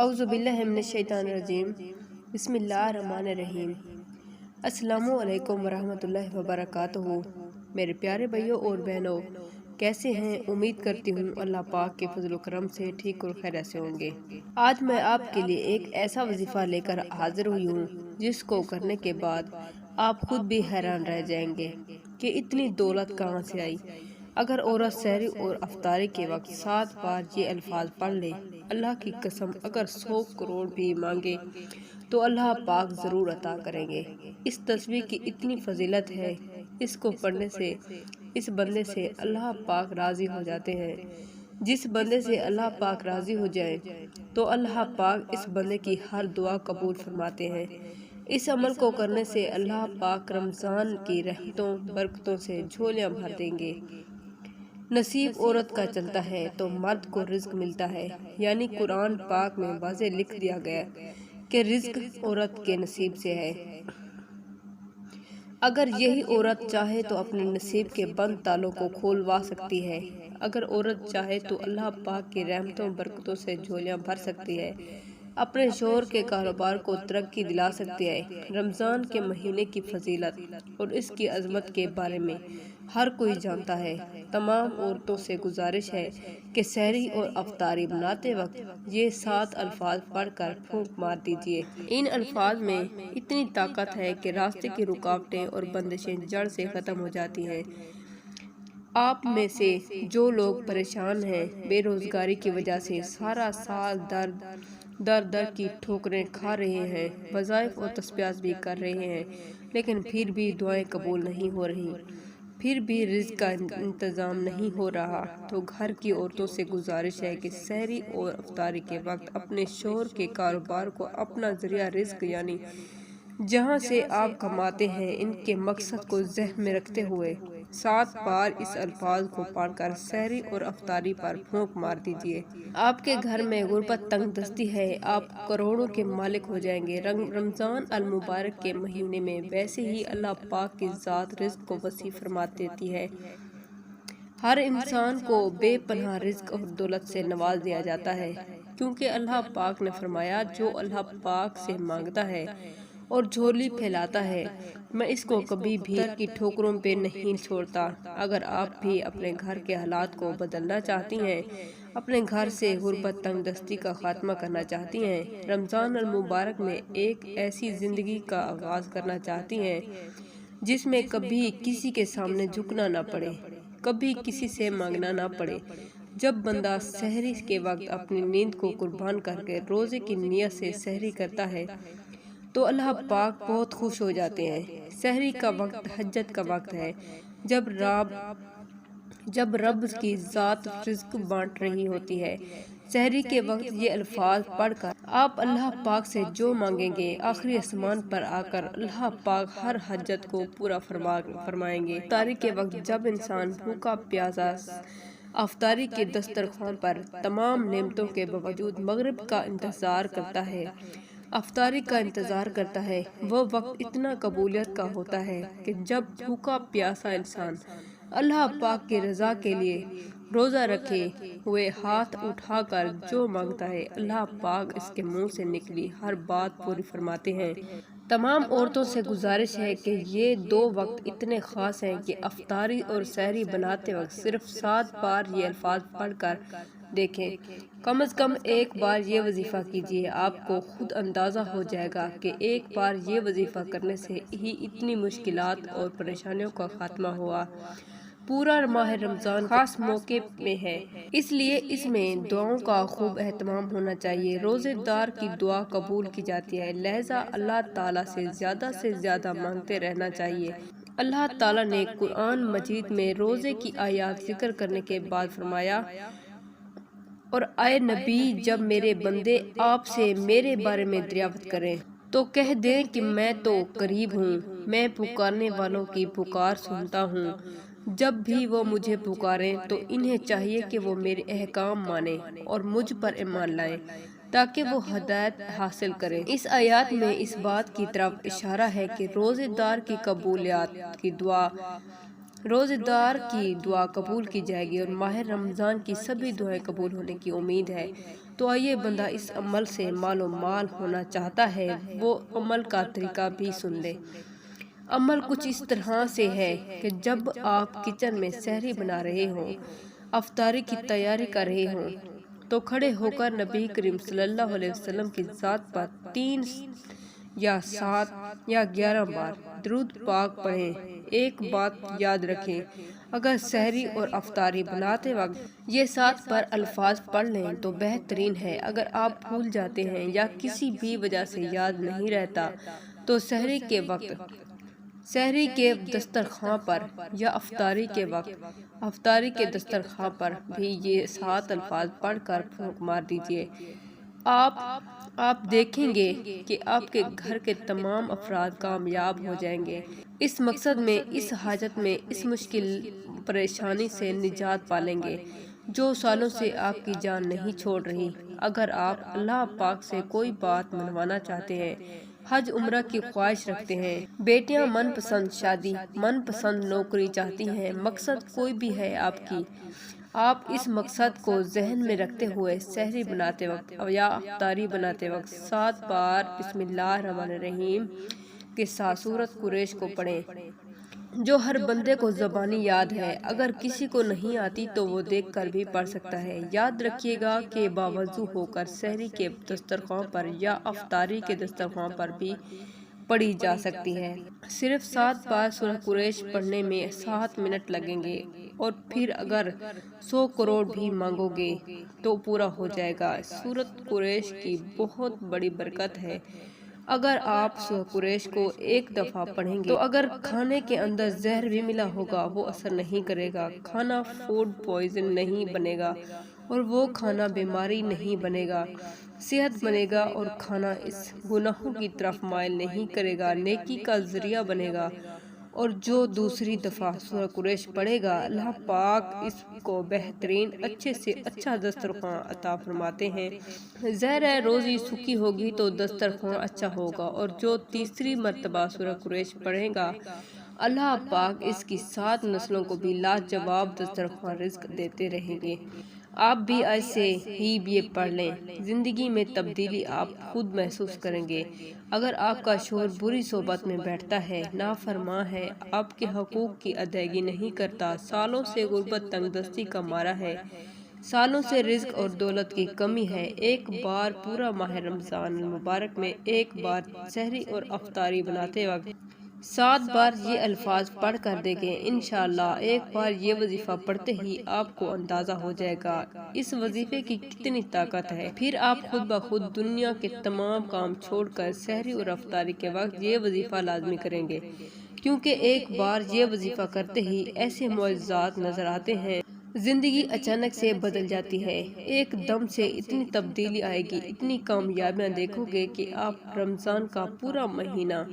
اعوذ باللہ من الشیطان الرجیم بسم اللہ الرحمن الرحیم۔ السلام علیکم ورحمۃ اللہ وبرکاتہ۔ میرے پیارے بھائیوں اور بہنوں، کیسے ہیں؟ امید کرتی ہوں اللہ پاک کے فضل و کرم سے ٹھیک اور خیر سے ہوں گے۔ آج میں آپ کے لیے ایک ایسا وظیفہ لے کر حاضر ہوئی ہوں جس کو کرنے کے بعد آپ خود بھی حیران رہ جائیں گے کہ اتنی دولت کہاں سے آئی۔ اگر عورت سحری اور افطاری کے وقت 7 بار یہ الفاظ پڑھ لے، اللہ کی قسم اگر 100 کروڑ بھی مانگے تو اللہ پاک ضرور عطا کریں گے۔ اس تصویر کی اتنی فضیلت ہے، اس کو پڑھنے سے اس بندے سے اللہ پاک راضی ہو جاتے ہیں۔ جس بندے سے اللہ پاک راضی ہو جائے تو اللہ پاک اس بندے کی ہر دعا قبول فرماتے ہیں۔ اس عمل کو کرنے سے اللہ پاک رمضان کی رحمتوں برکتوں سے جھولیاں بھر دیں گے۔ نصیب عورت کا چلتا ہے تو مرد کو رزق ملتا ہے، یعنی قرآن پاک میں واضح لکھ دیا گیا کہ رزق عورت کے نصیب سے ہے۔ اگر یہی عورت چاہے تو اپنے نصیب کے بند تالوں کو کھولوا سکتی ہے۔ اگر عورت چاہے تو اللہ پاک کی رحمتوں برکتوں سے جھولیاں بھر سکتی ہے، اپنے شوہر کے کاروبار کو ترقی دلا سکتی ہے۔ رمضان کے مہینے کی فضیلت اور اس کی عظمت کے بارے میں ہر کوئی جانتا ہے۔ تمام عورتوں سے گزارش ہے کہ سحری اور افطاری بناتے وقت یہ 7 الفاظ پڑھ کر پھونک مار دیجیے۔ ان الفاظ میں اتنی طاقت ہے کہ راستے کی رکاوٹیں اور بندشیں جڑ سے ختم ہو جاتی ہیں۔ آپ میں سے جو لوگ پریشان ہیں، بے روزگاری کی وجہ سے سارا سال در کی ٹھوکریں کھا رہے ہیں، وظائف اور تسبیحات بھی کر رہے ہیں، لیکن پھر بھی دعائیں قبول نہیں ہو رہی، پھر بھی رزق کا انتظام نہیں ہو رہا، تو گھر کی عورتوں سے گزارش ہے کہ سحری اور افطاری کے وقت اپنے شوہر کے کاروبار کو اپنا ذریعہ رزق یعنی جہاں سے آپ کماتے ہیں، ان کے مقصد کو ذہن میں رکھتے ہوئے 7 بار اس الفاظ کو پڑھ کر سحری اور افطاری پر پھونک مار دیجیے۔ آپ کے گھر میں غربت تنگ دستی ہے، آپ کروڑوں کے مالک ہو جائیں گے۔ رمضان المبارک کے مہینے میں ویسے ہی اللہ پاک کی ذات رزق کو وسیع فرما دیتی ہے۔ ہر انسان کو بے پناہ رزق اور دولت سے نواز دیا جاتا ہے، کیونکہ اللہ پاک نے فرمایا جو اللہ پاک سے مانگتا ہے اور جھولی پھیلاتا ہے، میں اس کو کبھی بھی در کی ٹھوکروں پہ نہیں چھوڑتا۔ اگر آپ بھی اپنے گھر کے حالات کو بدلنا چاہتی ہیں، اپنے گھر سے غربت تنگ دستی کا خاتمہ کرنا چاہتی ہیں، رمضان المبارک میں ایک ایسی زندگی کا آغاز کرنا چاہتی ہیں جس میں کبھی کسی کے سامنے جھکنا نہ پڑے، کبھی کسی سے مانگنا نہ پڑے، جب بندہ سحری کے وقت اپنی نیند کو قربان کر کے روزے کی نیت سے سحری کرتا ہے تو اللہ پاک بہت خوش ہو جاتے ہیں۔ سحری کا وقت تہجد کا وقت ہے، جب رب کی ذات رزق بانٹ رہی ہوتی ہے۔ سحری کے وقت یہ الفاظ پڑھ کر آپ اللہ پاک سے جو مانگیں گے، آخری آسمان پر آ کر اللہ پاک ہر حاجت کو پورا فرمائیں گے۔ افطاری کے وقت جب انسان بھوکا پیاسا افطاری کے دسترخوان پر تمام نعمتوں کے باوجود مغرب کا انتظار کرتا ہے، افطاری کا انتظار کرتا ہے، وہ وقت اتنا قبولیت کا ہوتا ہے کہ جب بھوکا پیاسا انسان اللہ پاک کی رضا کے لیے روزہ رکھے ہوئے ہاتھ اٹھا کر جو مانگتا ہے، اللہ پاک اس کے منہ سے نکلی ہر بات پوری فرماتے ہیں۔ تمام عورتوں سے گزارش ہے کہ یہ 2 وقت اتنے خاص ہیں کہ افطاری اور سحری بناتے وقت صرف 7 بار یہ الفاظ پڑھ کر دیکھیں۔ کم از کم ایک بار یہ وظیفہ کیجیے، آپ کو خود اندازہ ہو جائے گا کہ ایک بار یہ وظیفہ کرنے سے ہی اتنی مشکلات اور پریشانیوں کا خاتمہ ہوا۔ پورا ماہ رمضان خاص موقع میں ہے، اس لیے اس میں دعاؤں کا خوب اہتمام ہونا چاہیے۔ روزے دار کی دعا قبول کی جاتی ہے، لہذا اللہ تعالیٰ سے زیادہ مانگتے رہنا چاہیے۔ اللہ تعالیٰ نے قرآن مجید میں روزے کی آیات ذکر کرنے کے بعد فرمایا، اور اے نبی، جب میرے بندے آپ سے میرے بارے میں دریافت کریں تو کہہ دیں کہ میں تو قریب ہوں، میں پکارنے والوں کی پکار سنتا ہوں۔ جب بھی وہ مجھے پکاریں تو انہیں چاہیے کہ وہ میرے احکام مانیں اور مجھ پر ایمان لائیں تاکہ وہ ہدایت حاصل کریں۔ اس آیات میں اس بات کی طرف اشارہ ہے کہ روزے دار کی قبولیت کی دعا روزے دار کی دعا قبول کی جائے گی اور ماہ رمضان کی سبھی دعائیں قبول ہونے کی امید ہے۔ تو آئیے بندہ اس عمل سے مال و مال ہونا چاہتا ہے وہ عمل کا طریقہ بھی سن لے۔ عمل کچھ اس طرح سے ہے کہ جب آپ کچن میں سحری بنا رہے ہوں، افطاری کی تیاری کر رہے ہوں، تو کھڑے ہو کر نبی کریم صلی اللہ علیہ وسلم کی ذات پر 3 یا 7 یا 11 بار درود پاک پڑھیں۔ ایک بات یاد رکھیں، اگر سحری اور افطاری بناتے وقت یہ 7 بار الفاظ پڑھ لیں تو بہترین ہے۔ اگر آپ بھول جاتے ہیں یا کسی بھی وجہ سے یاد نہیں رہتا تو سحری کے وقت سحری کے دسترخوان پر یا افطاری کے وقت افطاری کے دسترخوان پر بھی یہ 7 الفاظ پڑھ کر پھونک مار دیجئے۔ آپ دیکھیں گے کہ آپ کے گھر کے تمام افراد کامیاب ہو جائیں گے، اس مقصد میں، اس حاجت میں، اس مشکل پریشانی سے نجات پالیں گے جو سالوں سے آپ کی جان نہیں چھوڑ رہی۔ اگر آپ اللہ پاک سے کوئی بات منوانا چاہتے ہیں، حج عمرہ کی خواہش رکھتے ہیں، بیٹیاں من پسند شادی، من پسند نوکری چاہتی ہیں، مقصد کوئی بھی ہے آپ اس مقصد کو ذہن میں رکھتے ہوئے سحری بناتے وقت یا افطاری بناتے وقت 7 بار بسم اللہ الرحمن الرحیم کے ساتھ سورۃ قریش کو پڑھیں، جو ہر بندے کو زبانی یاد ہے۔ اگر کسی کو نہیں آتی تو وہ دیکھ کر بھی پڑھ سکتا ہے۔ یاد رکھیے گا کہ باوضو ہو کر سحری کے دسترخوان پر یا افطاری کے دسترخوان پر بھی پڑھی جا سکتی ہے۔ صرف 7 بار سورۃ قریش پڑھنے میں 7 منٹ لگیں گے اور پھر اگر 100 کروڑ بھی مانگو گے تو پورا ہو جائے گا۔ سورۃ قریش کی بہت بڑی برکت ہے۔ اگر آپ سورۃ قریش کو ایک دفعہ پڑھیں گے تو اگر کھانے کے اندر زہر بھی ملا ہوگا وہ اثر نہیں کرے گا، کھانا فوڈ پوائزن نہیں بنے گا اور وہ کھانا بیماری نہیں بنے گا، صحت بنے گا اور کھانا اس گناہوں کی طرف مائل نہیں کرے گا، نیکی کا ذریعہ بنے گا۔ اور جو دوسری دفعہ سورۃ قریش پڑھے گا اللہ پاک اس کو بہترین اچھے سے اچھا دسترخوان عطا فرماتے ہیں۔ ظاہر ہے روزی سکھی ہوگی تو دسترخوان اچھا ہوگا، اور جو تیسری مرتبہ سورۃ قریش پڑھے گا اللہ پاک اس کی 7 نسلوں کو بھی لاجواب دسترخوان رزق دیتے رہیں گے۔ آپ بھی ایسے ہی یہ پڑھ لیں، زندگی میں تبدیلی آپ خود محسوس کریں گے۔ اگر آپ کا شوہر بری صحبت میں بیٹھتا ہے، نافرمان ہے، آپ کے حقوق کی ادائیگی نہیں کرتا، سالوں سے غربت تنگ دستی کا مارا ہے، سالوں سے رزق اور دولت کی کمی ہے، ایک بار پورا ماہ رمضان المبارک میں ایک بار سحری اور افطاری بناتے وقت 7 بار یہ الفاظ پڑھ کر دیکھیں، انشاءاللہ ایک بار یہ وظیفہ پڑھتے ہی آپ کو اندازہ ہو جائے گا اس وظیفے کی کتنی طاقت ہے۔ پھر آپ خود بخود دنیا کے تمام کام چھوڑ کر سحری اور افطاری کے وقت یہ وظیفہ لازمی کریں گے، کیونکہ ایک بار یہ وظیفہ کرتے ہی ایسے معجزات نظر آتے ہیں، زندگی اچانک سے بدل جاتی ہے، ایک دم سے اتنی تبدیلی آئے گی، اتنی کامیابیاں دیکھو گے کہ آپ رمضان کا پورا مہینہ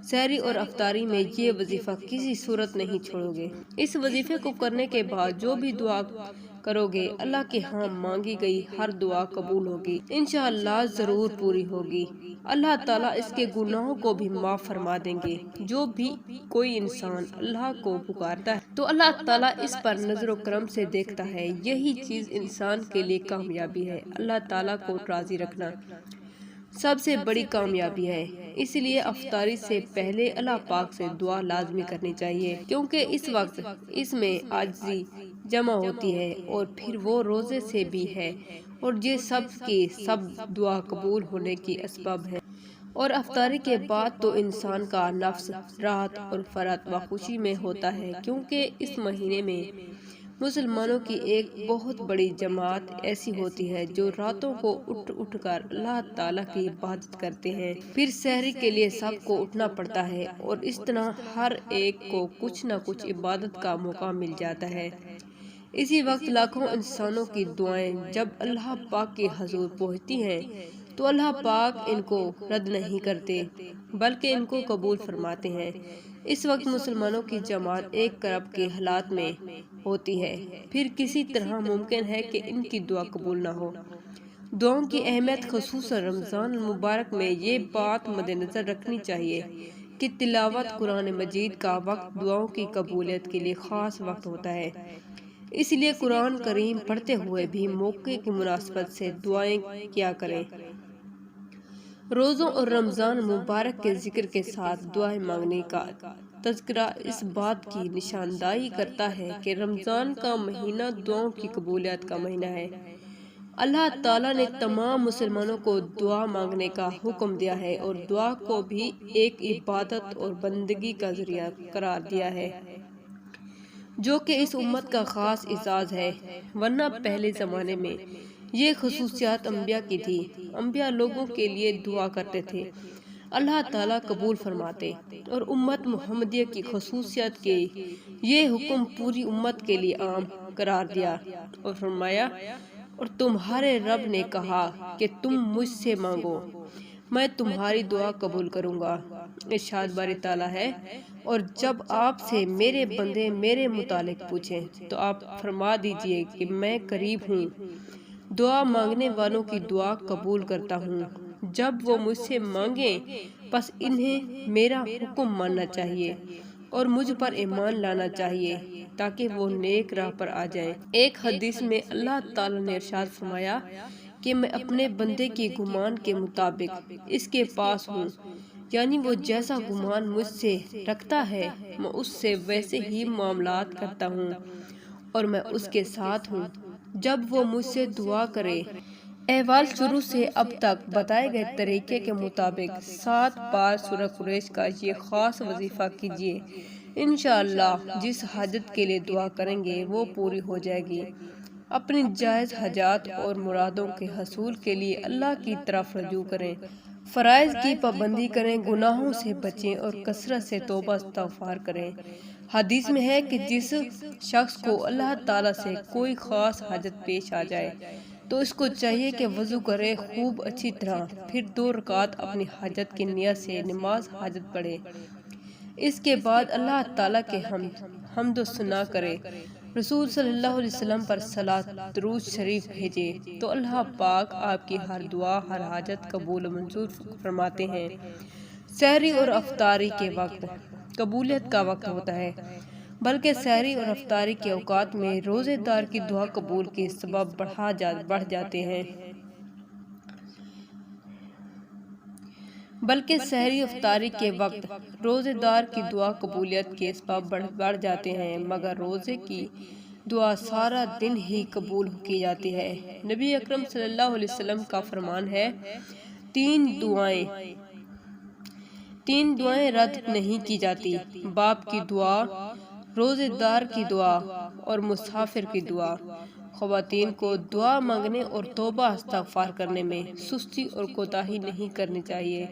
سحری اور افطاری میں یہ وظیفہ کسی صورت نہیں چھوڑو گے۔ اس وظیفے کو کرنے کے بعد جو بھی دعا کرو گے اللہ کے ہاں مانگی گئی ہر دعا قبول ہوگی، انشاءاللہ ضرور پوری ہوگی۔ اللہ تعالیٰ اس کے گناہوں کو بھی معاف فرما دیں گے۔ جو بھی کوئی انسان اللہ کو پکارتا ہے تو اللہ تعالیٰ اس پر نظر و کرم سے دیکھتا ہے، یہی چیز انسان کے لیے کامیابی ہے۔ اللہ تعالیٰ کو راضی رکھنا سب سے بڑی کامیابی ہے، اس لیے افطاری سے پہلے اللہ پاک سے دعا لازمی کرنی چاہیے، کیونکہ اس وقت اس میں عاجزی جمع ہوتی ہے اور پھر وہ روزے سے بھی ہے، اور یہ سب کی سب دعا قبول ہونے کی اسباب ہے۔ اور افطاری کے بعد تو انسان کا نفس راحت اور فرحت و خوشی میں ہوتا ہے، کیونکہ اس مہینے میں مسلمانوں کی ایک بہت بڑی جماعت ایسی ہوتی ہے جو راتوں کو اٹھ کر اللہ تعالیٰ کی عبادت کرتے ہیں، پھر سحری کے لیے سب کو اٹھنا پڑتا ہے، اور اس طرح ہر ایک کو کچھ نہ کچھ عبادت کا موقع مل جاتا ہے۔ اسی وقت لاکھوں انسانوں کی دعائیں جب اللہ پاک کے حضور پہنچتی ہیں تو اللہ پاک ان کو رد نہیں کرتے بلکہ ان کو قبول فرماتے ہیں۔ اس وقت مسلمانوں کی جماعت ایک کرب کے حالات میں ہوتی ہے، پھر کسی طرح ممکن ہے کہ ان کی دعا قبول نہ ہو۔ دعاؤں کی اہمیت خصوصاً رمضان المبارک میں یہ بات مد نظر رکھنی چاہیے کہ تلاوت قرآن مجید کا وقت دعاؤں کی قبولیت کے لیے خاص وقت ہوتا ہے، اس لیے قرآن کریم پڑھتے ہوئے بھی موقع کی مناسبت سے دعائیں کیا کریں۔ روزوں اور رمضان مبارک کے ذکر کے ساتھ دعائیں مانگنے کا تذکرہ اس بات کی نشاندہی کرتا ہے کہ رمضان کا مہینہ دعاؤں کی قبولیت کا مہینہ ہے۔ اللہ تعالیٰ نے تمام مسلمانوں کو دعا مانگنے کا حکم دیا ہے اور دعا کو بھی ایک عبادت اور بندگی کا ذریعہ قرار دیا ہے، جو کہ اس امت کا خاص اعزاز ہے، ورنہ پہلے زمانے میں یہ خصوصیات انبیاء کی تھی۔ انبیاء لوگوں کے لیے دعا کرتے تھے، اللہ تعالیٰ قبول فرماتے، اور امت محمدیہ کی خصوصیت کے یہ حکم پوری امت کے لیے عام قرار دیا اور فرمایا، اور تمہارے رب نے کہا کہ تم مجھ سے مانگو، میں تمہاری دعا قبول کروں گا۔ ارشاد باری تعالیٰ ہے، اور جب آپ سے میرے بندے میرے متعلق پوچھیں تو آپ فرما دیجئے کہ میں قریب ہوں، دعا مانگنے والوں کی دعا قبول کرتا ہوں۔ جب وہ مجھ سے مانگیں پس انہیں میرا حکم ماننا چاہیے اور مجھ پر ایمان لانا چاہیے تاکہ وہ نیک راہ پر آ جائیں۔ ایک حدیث میں اللہ تعالیٰ نے ارشاد فرمایا کہ میں اپنے بندے کی گمان کے مطابق اس کے پاس ہوں، یعنی وہ جیسا گمان مجھ سے رکھتا ہے میں اس سے ویسے ہی معاملات کرتا ہوں، اور میں اس کے ساتھ ہوں جب وہ مجھ سے دعا کرے۔ احوال شروع سے اب تک بتائے گئے طریقے کے مطابق 7 بار سورہ قریش کا یہ خاص وظیفہ کیجیے، انشاءاللہ جس حاجت کے لیے دعا کریں گے وہ پوری ہو جائے گی۔ اپنی جائز حاجات اور مرادوں کے حصول کے لیے اللہ کی طرف رجوع کریں، فرائض کی پابندی کریں، گناہوں سے بچیں اور کثرت سے توبہ استغفار کریں۔ حدیث میں ہے کہ جس شخص کو اللہ تعالیٰ سے کوئی خاص حاجت پیش آ جائے تو اس کو چاہیے کہ وضو کرے خوب اچھی طرح، پھر 2 رکعت اپنی حاجت کی نیت سے نماز حاجت پڑھے، اس کے بعد اللہ تعالیٰ کے حمد و ثنا کرے، رسول صلی اللہ علیہ وسلم پر صلاۃ درود شریف بھیجے تو اللہ پاک آپ کی ہر دعا ہر حاجت قبول و منظور فرماتے ہیں۔ سحری اور افطاری کے وقت قبولیت کا وقت ہوتا ہے، بلکہ سحری اور افطاری کے اوقات میں روزے دار کی دعا قبول کے سبب بڑھ جاتے ہیں، بلکہ سحری افطاری کے وقت روزے دار کی دعا قبولیت کے اسباب بڑھ جاتے ہیں، مگر روزے کی دعا سارا دن ہی قبول کی جاتی ہے۔ نبی اکرم صلی اللہ علیہ وسلم کا فرمان ہے، 3 دعائیں رد نہیں کی جاتی، باپ کی دعا، روزے دار کی دعا اور مسافر کی دعا۔ خواتین کو دعا مانگنے اور توبہ استغفار کرنے میں سستی اور کوتاہی نہیں کرنی چاہیے،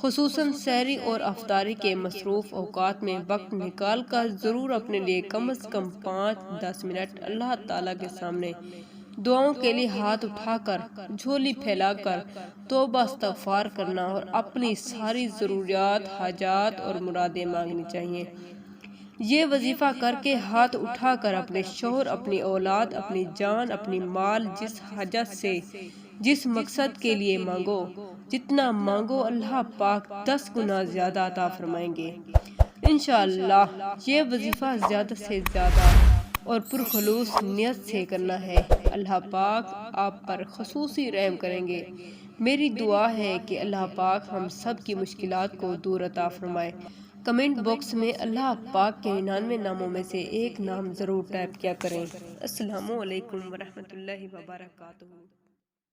خصوصاً سحری اور افطاری کے مصروف اوقات میں وقت نکال کر ضرور اپنے لیے کم از کم 5-10 منٹ اللہ تعالیٰ کے سامنے دعاؤں کے لیے ہاتھ اٹھا کر، جھولی پھیلا کر توبہ استغفار کرنا اور اپنی ساری ضروریات، حاجات اور مرادیں مانگنی چاہیے۔ یہ وظیفہ کر کے ہاتھ اٹھا کر اپنے شوہر، اپنی اولاد، اپنی جان، اپنی مال، جس حاجت سے جس مقصد کے لیے مانگو، جتنا مانگو اللہ پاک 10 گنا زیادہ عطا فرمائیں گے۔ انشاءاللہ یہ وظیفہ زیادہ سے زیادہ اور پرخلوص نیت سے کرنا ہے، اللہ پاک آپ پر خصوصی رحم کریں گے۔ میری دعا ہے کہ اللہ پاک ہم سب کی مشکلات کو دور عطا فرمائے۔ کمنٹ باکس میں اللہ پاک کے 99 ناموں میں سے ایک نام ضرور ٹائپ کیا کریں۔ السلام علیکم ورحمۃ اللہ وبرکاتہ۔